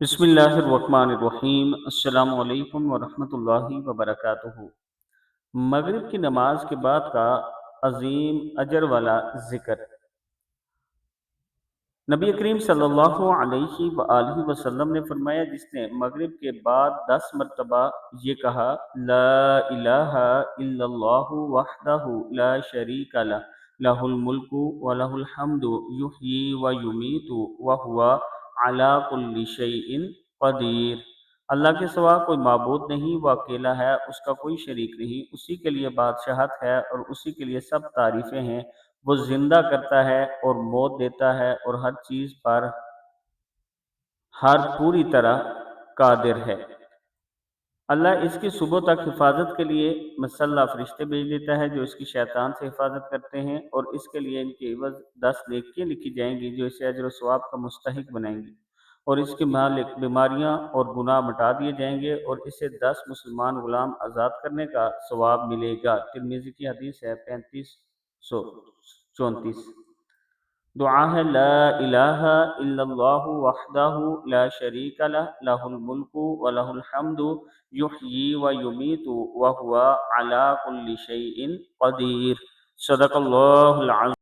بسم اللہ الرحمن الرحیم۔ السلام علیکم ورحمۃ اللہ وبرکاتہ۔ مغرب کی نماز کے بعد کا عظیم اجر والا ذکر۔ نبی کریم صلی اللہ علیہ وآلہ وسلم نے فرمایا، جس نے مغرب کے بعد 10 مرتبہ یہ کہا، لا الہ الا اللہ وحدہ لا شریک لہ، لہ الملک ولہ الحمد یحیی ویمیت وہو علی کل شیء قدیر۔ اللہ کے سوا کوئی معبود نہیں، وہ اکیلا ہے، اس کا کوئی شریک نہیں، اسی کے لیے بادشاہت ہے اور اسی کے لیے سب تعریفیں ہیں۔ وہ زندہ کرتا ہے اور موت دیتا ہے اور ہر چیز پر ہر پوری طرح قادر ہے۔ اللہ اس کی صبح تک حفاظت کے لیے مسلح فرشتے بھیج دیتا ہے جو اس کی شیطان سے حفاظت کرتے ہیں، اور اس کے لیے ان کے عوض 10 نیکیاں لکھی جائیں گی جو اسے اجر و ثواب کا مستحق بنائیں گی، اور اس کے مالک بیماریاں اور گناہ مٹا دیے جائیں گے، اور اسے 10 مسلمان غلام آزاد کرنے کا ثواب ملے گا۔ ترمذی کی حدیث ہے 3534۔ دعا ہے، لا الہ الا اللہ وحدہ لا شریک لہ، لہ الملک ولہ الحمد یحیی ویمیت وہو علی کل شیء قدیر۔ صدق اللہ العظیم۔